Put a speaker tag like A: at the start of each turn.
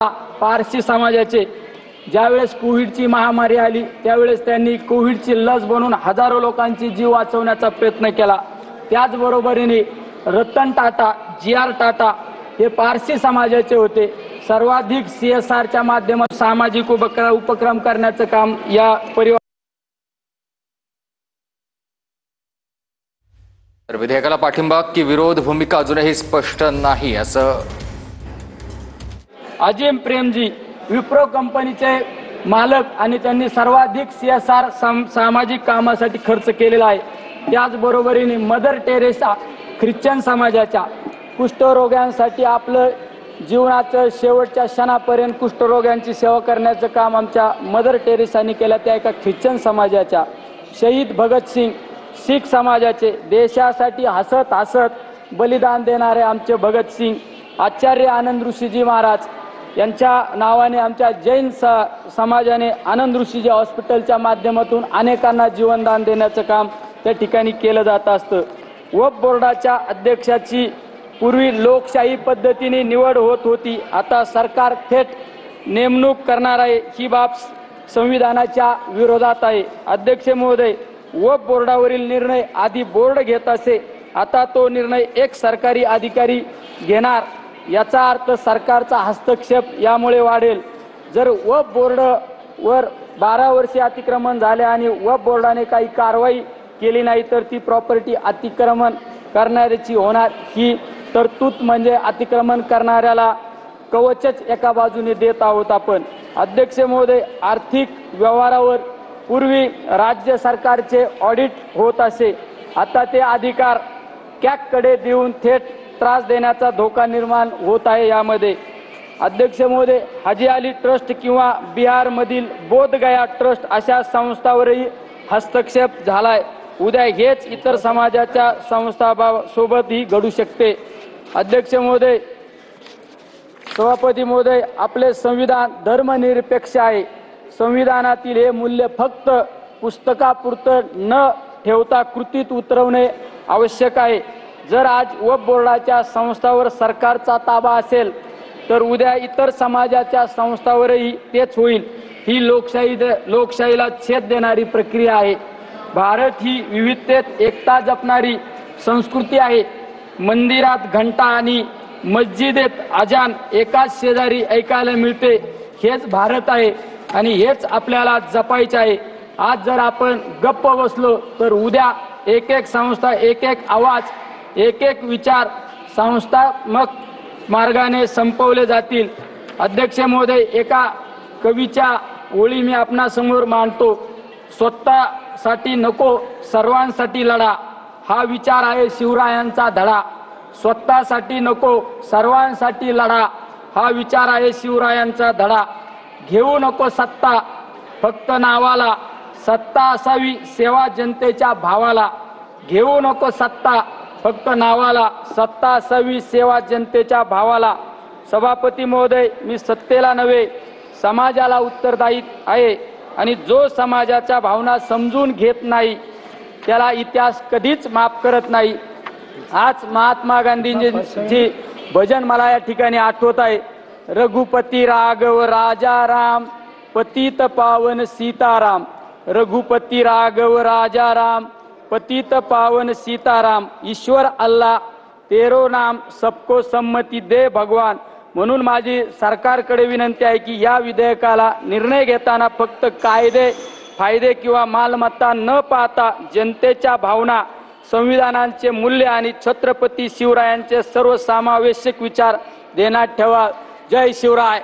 A: पारसी समाजाचे ज्यावेळेस कोविडची महामारी आली त्यावेळेस त्यांनी कोविडची लस बनवून हजारो लोकांची जीव वाचवण्याचा प्रयत्न केला। त्याचबरोबरीने रतन टाटा, जी.आर. टाटा हे पारसी समाजाचे होते। सर्वाधिक CSRच्या माध्यमातून सामाजिक उपक्रम करण्याचं काम या
B: तर विधेयकाला पाठिंबा की विरोध भूमिका अजूनही स्पष्ट नाही असं
A: अजिम प्रेमजी विप्रो कंपनीचे मालक आणि त्यांनी सर्वाधिक CSR सामाजिक कामासाठी खर्च केलेला आहे। त्याचबरोबरीने मदर टेरेसा ख्रिश्चन समाजाच्या कुष्ठरोग्यांसाठी आपलं जीवनाचं शेवटच्या क्षणापर्यंत कुष्ठरोग्यांची सेवा करण्याचं काम आमच्या मदर टेरेसांनी केलं। त्या एका ख्रिश्चन समाजाच्या शहीद भगतसिंग शीख समाजाचे देशासाठी हसत हसत बलिदान देणारे आमचे भगतसिंग आचार्य आनंद ऋषीजी महाराज यांच्या नावाने आमच्या जैन समाजाने आनंद ऋषीजी हॉस्पिटलच्या माध्यमातून अनेकांना जीवनदान देण्याचं काम त्या ठिकाणी केलं जात असतं। वक्फ बोर्डाच्या अध्यक्षाची पूर्वी लोकशाही पद्धतीने निवड होत होती, आता सरकार थेट नेमणूक करणार आहे। ही बाब संविधानाच्या विरोधात आहे। अध्यक्ष महोदय, वक्फ बोर्डावरील निर्णय आधी बोर्ड घेत असे, आता तो निर्णय एक सरकारी अधिकारी घेणार। याचा अर्थ सरकारचा हस्तक्षेप यामुळे वाढेल। जर वक्फ बोर्डवर 12 वर्षे अतिक्रमण झाले आणि वक्फ बोर्डाने काही कारवाई केली नाही तर ती प्रॉपर्टी अतिक्रमण करणाऱ्याची होणार। ही तरतूद म्हणजे अतिक्रमण करणाऱ्याला कवचच एका बाजूने देत आहोत आपण। अध्यक्ष महोदय, आर्थिक व्यवहारावर पूर्वी राज्य सरकारचे ऑडिट होत असे, आता ते अधिकार कॅगकडे देऊन थेट त्रास देण्याचा धोका निर्माण होत आहे यामध्ये। अध्यक्ष महोदय, हाजी अली ट्रस्ट किंवा बिहारमधील बोधगया ट्रस्ट अशा संस्थांवरही हस्तक्षेप झालाय। उद्या हेच इतर समाजाच्या संस्थांसोबतही घडू शकते। अध्यक्ष महोदय, सभापती महोदय, आपले संविधान धर्मनिरपेक्ष आहे। संविधानातील हे मूल्य फक्त पुस्तकापुरतं न ठेवता कृतीत उतरवणे आवश्यक आहे। जर आज वक्फ बोर्डाच्या संस्थांवर सरकारचा ताबा असेल तर उद्या इतर समाजाच्या संस्थांवरही तेच होईल। ही लोकशाहीला छेद देणारी प्रक्रिया आहे। भारत ही विविधतेत एकता जपणारी संस्कृती आहे। मंदिरात घंटा आणि मस्जिदेत अजान एकाच शेजारी ऐकायला मिळते। हेच भारत आहे आणि हेच आपल्याला जपायचे आहे। आज जर आपण गप्प बसलो तर उद्या एक एक संस्था, एक एक आवाज, एक एक विचार संस्थात्मक मार्गाने संपवले जातील। अध्यक्ष महोदय, एका कवीच्या ओळी मी आपणासमोर मांडतो। स्वतःसाठी नको सर्वांसाठी लढा, हा विचार आहे शिवरायांचा धडा। स्वतःसाठी नको सर्वांसाठी लढा, हा विचार आहे शिवरायांचा धडा। घेऊ नको सत्ता फक्त नावाला, सत्ता असावी सेवा जनतेच्या भावाला। घेऊ नको सत्ता फक्त नावाला, सत्ता असावी सेवा जनतेच्या भावाला। सभापती महोदय, मी सत्तेला नव्हे समाजाला उत्तरदायी आहे आणि जो समाजाच्या भावना समजून घेत नाही त्याला इतिहास कधीच माफ करत नाही। आज महात्मा गांधींचे भजन मला या ठिकाणी आठवत आहे। रघुपती राघव राजा राम, पतित पावन सीताराम। रघुपती राघव राजा राम, पतित पावन सीताराम। ईश्वर अल्लाह तेरो नाम, सबको सम्मती दे भगवान। म्हणून माझी सरकारकडे विनंती आहे की या विधेयकाला निर्णय घेताना फक्त कायदे, फायदे किंवा मालमत्ता न पाहता जनतेच्या भावना, संविधानाचे मूल्य आणि छत्रपती शिवरायांचे सर्वसमावेशक विचार ध्यानात ठेवा। जय शिवराय।